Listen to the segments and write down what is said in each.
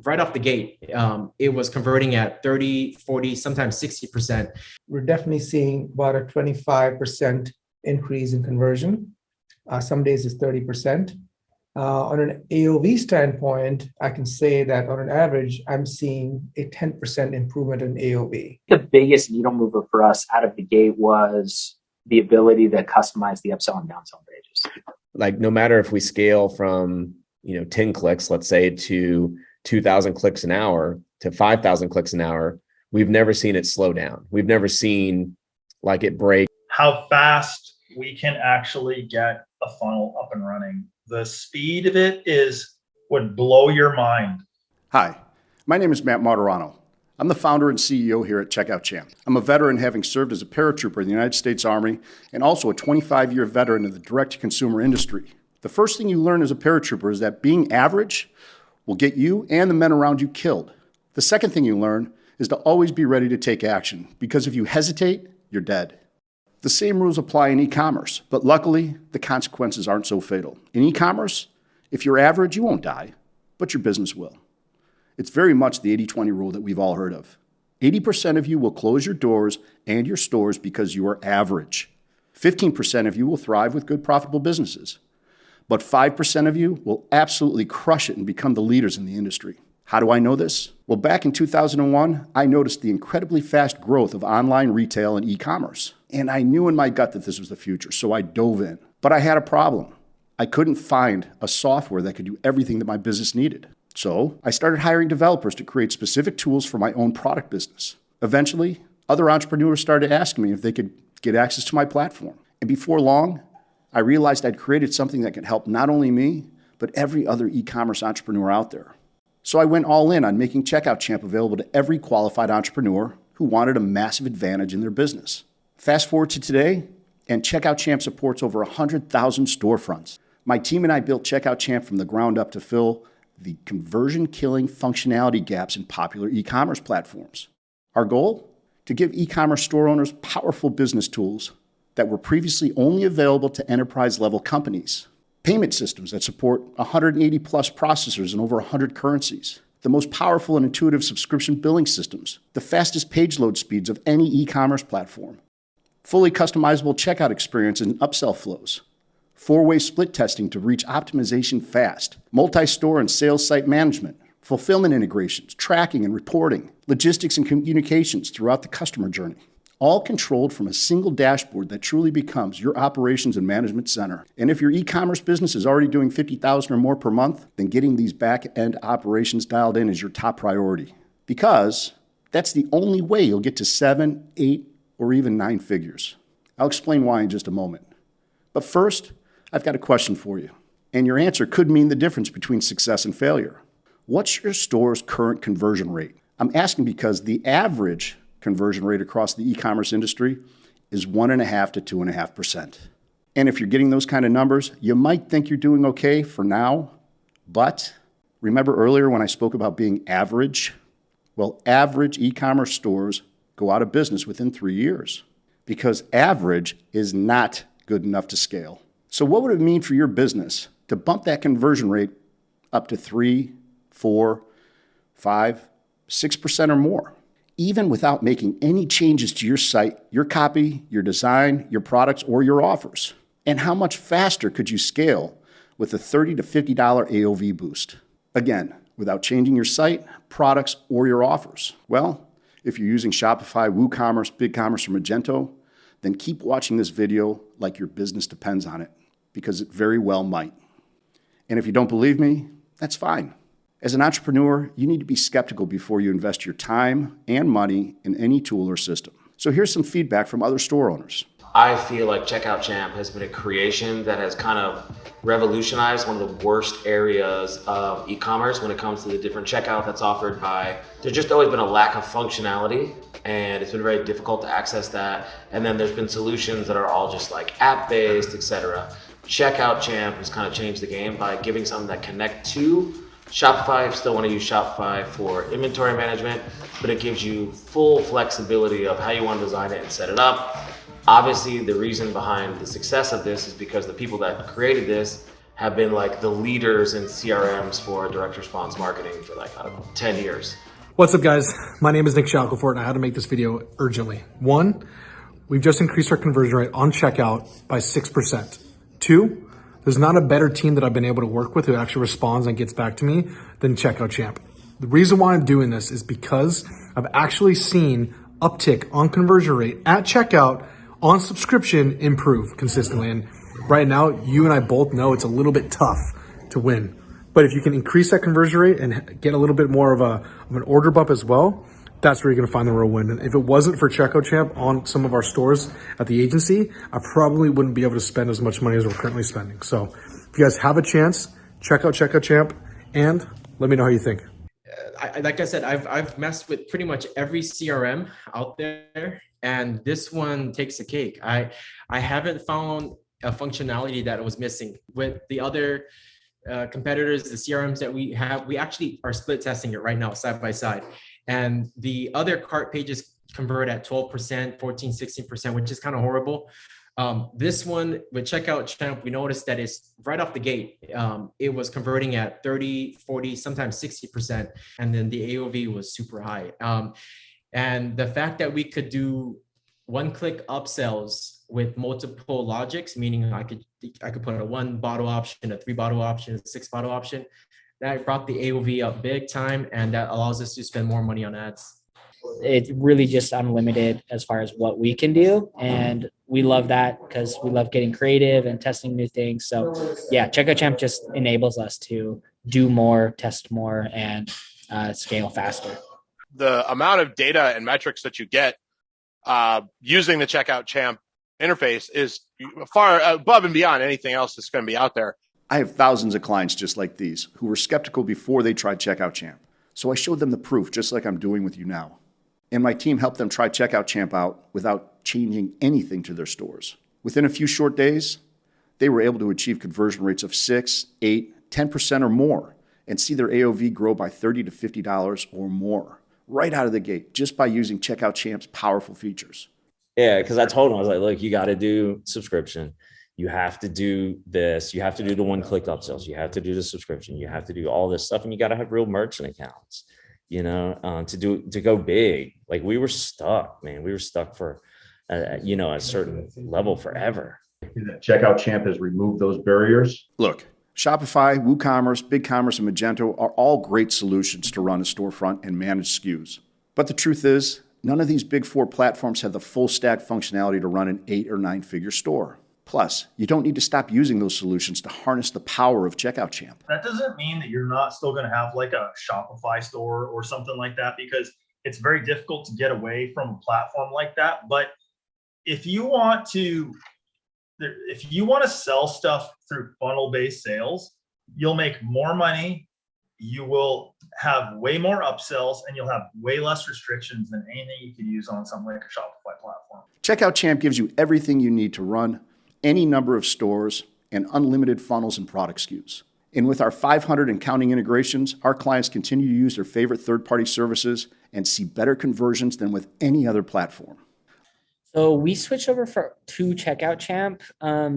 right off the gate, it was converting at 30, 40, sometimes 60%. We're definitely seeing about a 25% increase in conversion. Some days it's 30%. On an AOV standpoint, I can say that on an average, I'm seeing a 10% improvement in AOV. The biggest needle mover for us out of the gate was the ability to customize the upsell and downsell pages. Like no matter if we scale from 10 clicks, let's say, to 2,000 clicks an hour to 5,000 clicks an hour, we've never seen it slow down. We've never seen like it break. How fast we can actually get a funnel up and running. The speed of it would blow your mind. Hi, my name is Matt Martirano. I'm the founder and CEO here at Checkout Champ. I'm a veteran, having served as a paratrooper in the United States Army and also a 25-year veteran of the direct-to-consumer industry. The first thing you learn as a paratrooper is that being average will get you and the men around you killed. The second thing you learn is to always be ready to take action, because if you hesitate, you're dead. The same rules apply in e-commerce, but luckily, the consequences aren't so fatal. In e-commerce, if you're average, you won't die, but your business will. It's very much the 80-20 rule that we've all heard of. 80% of you will close your doors and your stores because you are average. 15% of you will thrive with good, profitable businesses. But 5% of you will absolutely crush it and become the leaders in the industry. How do I know this? Well, back in 2001, I noticed the incredibly fast growth of online retail and e-commerce. And I knew in my gut that this was the future, so I dove in. But I had a problem. I couldn't find a software that could do everything that my business needed. So I started hiring developers to create specific tools for my own product business. Eventually, other entrepreneurs started asking me if they could get access to my platform. And before long, I realized I'd created something that could help not only me, but every other e-commerce entrepreneur out there. So I went all in on making Checkout Champ available to every qualified entrepreneur who wanted a massive advantage in their business. Fast forward to today, and Checkout Champ supports over 100,000 storefronts. My team and I built Checkout Champ from the ground up to fill the conversion-killing functionality gaps in popular e-commerce platforms. Our goal? To give e-commerce store owners powerful business tools that were previously only available to enterprise-level companies. Payment systems that support 180-plus processors in over 100 currencies. The most powerful and intuitive subscription billing systems. The fastest page load speeds of any e-commerce platform. Fully customizable checkout experiences and upsell flows. 4-way split testing to reach optimization fast. Multi-store and sales site management. Fulfillment integrations, tracking and reporting. Logistics and communications throughout the customer journey. All controlled from a single dashboard that truly becomes your operations and management center. And if your e-commerce business is already doing $50,000 or more per month, then getting these back-end operations dialed in is your top priority. Because that's the only way you'll get to 7, 8, or even 9 figures. I'll explain why in just a moment. But first, I've got a question for you. And your answer could mean the difference between success and failure. What's your store's current conversion rate? I'm asking because the average conversion rate across the e-commerce industry is 1.5% to 2.5%. And if you're getting those kind of numbers, you might think you're doing okay for now, but remember earlier when I spoke about being average? Well, average e-commerce stores go out of business within 3 years because average is not good enough to scale. So what would it mean for your business to bump that conversion rate up to 3, 4, 5, 6% or more? Even without making any changes to your site, your copy, your design, your products, or your offers? And how much faster could you scale with a $30 to $50 AOV boost? Again, without changing your site, products, or your offers. Well, if you're using Shopify, WooCommerce, BigCommerce, or Magento, then keep watching this video like your business depends on it, because it very well might. And if you don't believe me, that's fine. As an entrepreneur, you need to be skeptical before you invest your time and money in any tool or system. So here's some feedback from other store owners. I feel like Checkout Champ has been a creation that has kind of revolutionized one of the worst areas of e-commerce when it comes to the different checkout that's offered by. There's just always been a lack of functionality, and it's been very difficult to access that. And then there's been solutions that are all just like app-based, etc. Checkout Champ has kind of changed the game by giving something that connect to Shopify. If you still want to use Shopify for inventory management, but it gives you full flexibility of how you want to design it and set it up. Obviously, the reason behind the success of this is because the people that created this have been like the leaders in CRMs for direct response marketing for like, I don't know, 10 years. What's up, guys? My name is Nick Shackelford, and I had to make this video urgently. One, we've just increased our conversion rate on checkout by 6%. Two, there's not a better team that I've been able to work with who actually responds and gets back to me than Checkout Champ. The reason why I'm doing this is because I've actually seen uptick on conversion rate at checkout on subscription improve consistently. And right now, you and I both know it's a little bit tough to win. But if you can increase that conversion rate and get a little bit more of an order bump as well, that's where you're going to find the real win. And if it wasn't for Checkout Champ on some of our stores at the agency, I probably wouldn't be able to spend as much money as we're currently spending. So if you guys have a chance, check out Checkout Champ and let me know how you think. Like I said, I've messed with pretty much every CRM out there, and this one takes the cake. I haven't found a functionality that was missing with the other competitors, the CRMs that we have. We actually are split testing it right now, side by side, and the other cart pages convert at 12%, 14, 16%, which is kind of horrible. This one with Checkout Champ, we noticed that it's right off the gate. It was converting at 30, 40, sometimes 60%. And then the AOV was super high. And the fact that we could do one-click upsells with multiple logics, meaning I could put a 1 bottle option, a 3 bottle option, a 6 bottle option, that brought the AOV up big time. And that allows us to spend more money on ads. It's really just unlimited as far as what we can do. And we love that because we love getting creative and testing new things. So yeah, Checkout Champ just enables us to do more, test more, and scale faster. The amount of data and metrics that you get using the Checkout Champ interface is far above and beyond anything else that's going to be out there. I have thousands of clients just like these who were skeptical before they tried Checkout Champ. So I showed them the proof, just like I'm doing with you now. And my team helped them try Checkout Champ out without changing anything to their stores. Within a few short days, they were able to achieve conversion rates of 6, 8, 10% or more and see their AOV grow by $30 to $50 or more right out of the gate just by using Checkout Champ's powerful features. Yeah, because I told him, I was like, look, you got to do subscription. You have to do this. You have to do the one-click upsells. You have to do the subscription. You have to do all this stuff. And you got to have real merchant accounts, to go big. Like we were stuck, man. We were stuck for, a certain level forever. Checkout Champ has removed those barriers. Look, Shopify, WooCommerce, BigCommerce, and Magento are all great solutions to run a storefront and manage SKUs. But the truth is, none of these big 4 platforms have the full stack functionality to run an 8 or 9 figure store. Plus, you don't need to stop using those solutions to harness the power of Checkout Champ. That doesn't mean that you're not still going to have like a Shopify store or something like that, because it's very difficult to get away from a platform like that. But if you want to sell stuff through funnel-based sales, you'll make more money, you will have way more upsells, and you'll have way less restrictions than anything you could use on something like a Shopify platform. Checkout Champ gives you everything you need to run any number of stores and unlimited funnels and product SKUs. And with our 500 and counting integrations, our clients continue to use their favorite third-party services and see better conversions than with any other platform. So we switched over to Checkout Champ,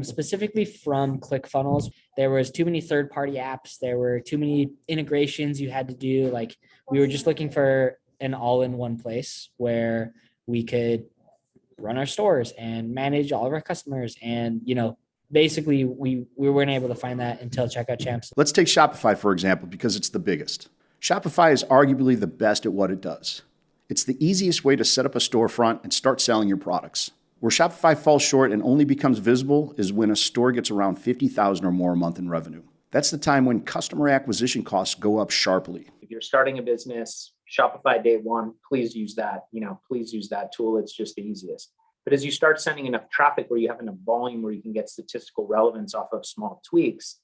specifically from ClickFunnels. There was too many third-party apps. There were too many integrations you had to do. Like we were just looking for an all-in-one place where we could run our stores and manage all of our customers. And, basically we weren't able to find that until Checkout Champs. Let's take Shopify, for example, because it's the biggest. Shopify is arguably the best at what it does. It's the easiest way to set up a storefront and start selling your products. Where Shopify falls short and only becomes visible is when a store gets around $50,000 or more a month in revenue. That's the time when customer acquisition costs go up sharply. If you're starting a business, Shopify day one, please use that. Please use that tool. It's just the easiest. But as you start sending enough traffic where you have enough volume where you can get statistical relevance off of small tweaks,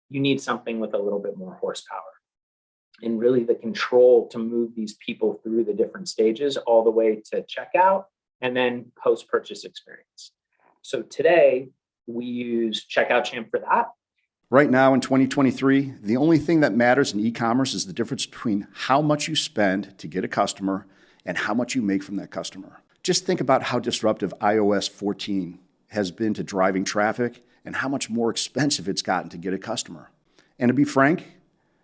you need something with a little bit more horsepower. And really the control to move these people through the different stages all the way to checkout and then post-purchase experience. So today we use Checkout Champ for that. Right now in 2023, the only thing that matters in e-commerce is the difference between how much you spend to get a customer and how much you make from that customer. Just think about how disruptive iOS 14 has been to driving traffic and how much more expensive it's gotten to get a customer. And to be frank,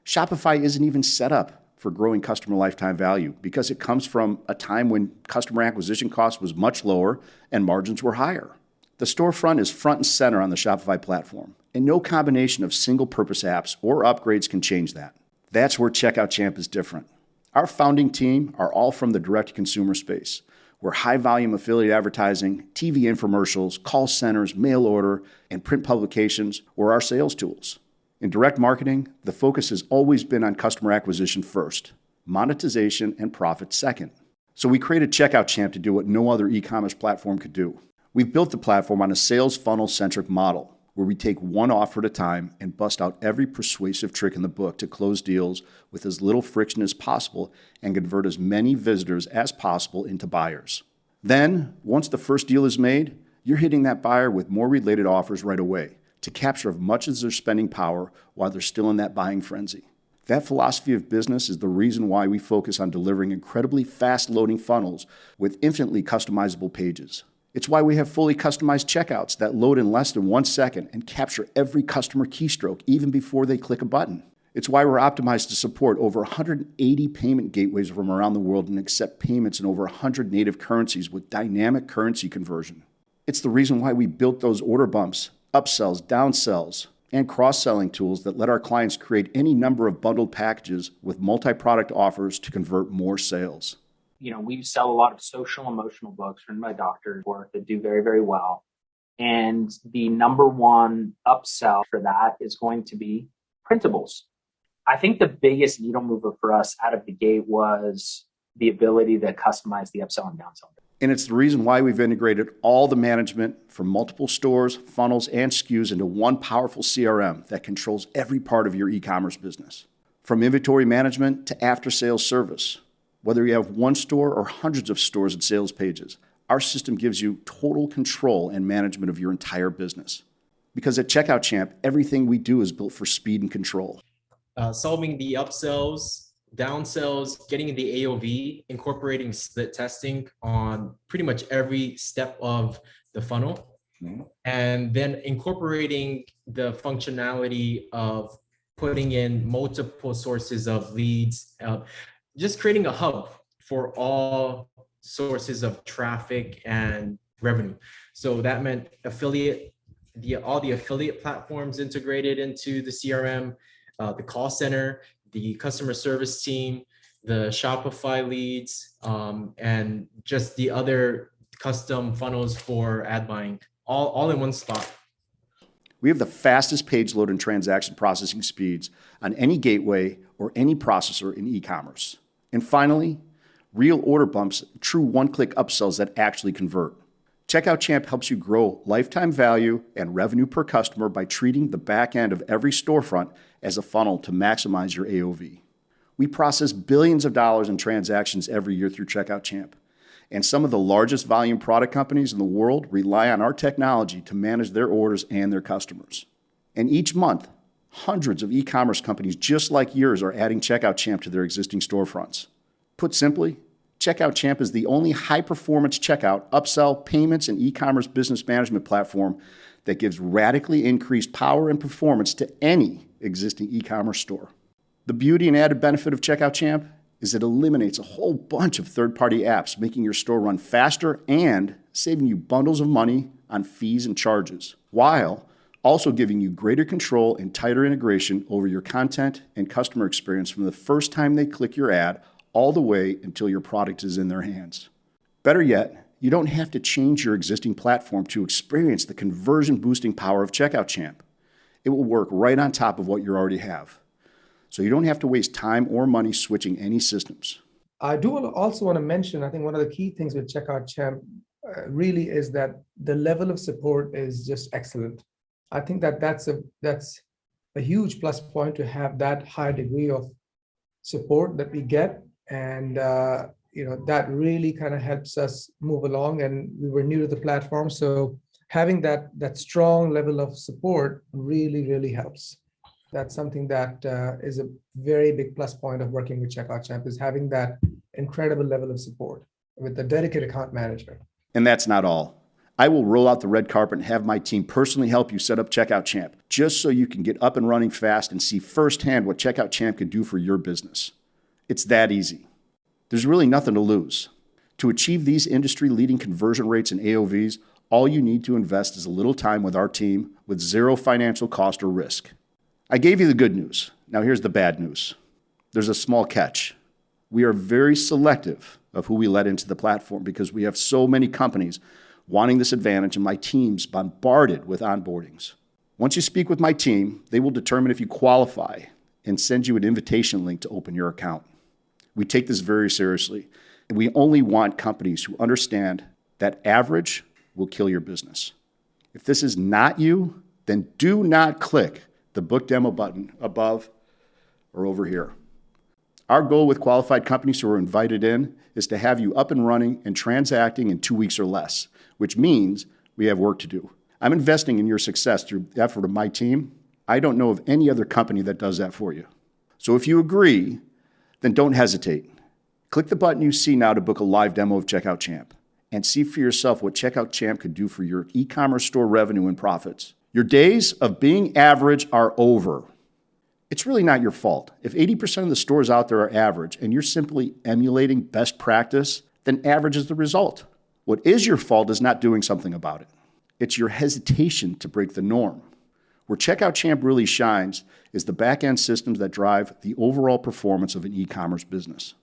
Shopify isn't even set up for growing customer lifetime value because it comes from a time when customer acquisition cost was much lower and margins were higher. The storefront is front and center on the Shopify platform, and no combination of single-purpose apps or upgrades can change that. That's where Checkout Champ is different. Our founding team are all from the direct-to-consumer space, where high-volume affiliate advertising, TV infomercials, call centers, mail order, and print publications were our sales tools. In direct marketing, the focus has always been on customer acquisition first, monetization and profit second. So we created Checkout Champ to do what no other e-commerce platform could do. We've built the platform on a sales funnel-centric model, where we take one offer at a time and bust out every persuasive trick in the book to close deals with as little friction as possible and convert as many visitors as possible into buyers. Then, once the first deal is made, you're hitting that buyer with more related offers right away to capture as much as their spending power while they're still in that buying frenzy. That philosophy of business is the reason why we focus on delivering incredibly fast-loading funnels with infinitely customizable pages. It's why we have fully customized checkouts that load in less than 1 second and capture every customer keystroke even before they click a button. It's why we're optimized to support over 180 payment gateways from around the world and accept payments in over 100 native currencies with dynamic currency conversion. It's the reason why we built those order bumps, upsells, downsells, and cross-selling tools that let our clients create any number of bundled packages with multi-product offers to convert more sales. We sell a lot of social emotional books written by doctors that do very, very well. And the number one upsell for that is going to be printables. I think the biggest needle mover for us out of the gate was the ability to customize the upsell and downsell. And it's the reason why we've integrated all the management from multiple stores, funnels, and SKUs into one powerful CRM that controls every part of your e-commerce business. From inventory management to after-sales service. Whether you have one store or hundreds of stores and sales pages, our system gives you total control and management of your entire business. Because at Checkout Champ, everything we do is built for speed and control. Solving the upsells, downsells, getting the AOV, incorporating split testing on pretty much every step of the funnel, and then incorporating the functionality of putting in multiple sources of leads, just creating a hub for all sources of traffic and revenue. So that meant all the affiliate platforms integrated into the CRM, the call center, the customer service team, the Shopify leads, and just the other custom funnels for ad buying, all in one spot. We have the fastest page load and transaction processing speeds on any gateway or any processor in e-commerce. And finally, real order bumps, true one-click upsells that actually convert. Checkout Champ helps you grow lifetime value and revenue per customer by treating the back end of every storefront as a funnel to maximize your AOV. We process billions of dollars in transactions every year through Checkout Champ. And some of the largest volume product companies in the world rely on our technology to manage their orders and their customers. And each month, hundreds of e-commerce companies just like yours are adding Checkout Champ to their existing storefronts. Put simply, Checkout Champ is the only high-performance checkout, upsell, payments, and e-commerce business management platform that gives radically increased power and performance to any existing e-commerce store. The beauty and added benefit of Checkout Champ is it eliminates a whole bunch of third-party apps, making your store run faster and saving you bundles of money on fees and charges, while also giving you greater control and tighter integration over your content and customer experience from the first time they click your ad all the way until your product is in their hands. Better yet, you don't have to change your existing platform to experience the conversion-boosting power of Checkout Champ. It will work right on top of what you already have. So you don't have to waste time or money switching any systems. I do also want to mention, I think one of the key things with Checkout Champ really is that the level of support is just excellent. I think that's a huge plus point to have that high degree of support that we get. And that really kind of helps us move along, and we were new to the platform. So having that strong level of support really, really helps. That's something that is a very big plus point of working with Checkout Champ, is having that incredible level of support with a dedicated account manager. And that's not all. I will roll out the red carpet and have my team personally help you set up Checkout Champ, just so you can get up and running fast and see firsthand what Checkout Champ can do for your business. It's that easy. There's really nothing to lose. To achieve these industry-leading conversion rates and AOVs, all you need to invest is a little time with our team with zero financial cost or risk. I gave you the good news. Now here's the bad news. There's a small catch. We are very selective of who we let into the platform because we have so many companies wanting this advantage and my team's bombarded with onboardings. Once you speak with my team, they will determine if you qualify and send you an invitation link to open your account. We take this very seriously, and we only want companies who understand that average will kill your business. If this is not you, then do not click the book demo button above or over here. Our goal with qualified companies who are invited in is to have you up and running and transacting in 2 weeks or less, which means we have work to do. I'm investing in your success through the effort of my team. I don't know of any other company that does that for you. So if you agree, then don't hesitate. Click the button you see now to book a live demo of Checkout Champ and see for yourself what Checkout Champ could do for your e-commerce store revenue and profits. Your days of being average are over. It's really not your fault. If 80% of the stores out there are average and you're simply emulating best practice, then average is the result. What is your fault is not doing something about it. It's your hesitation to break the norm. Where Checkout Champ really shines is the back-end systems that drive the overall performance of an e-commerce business.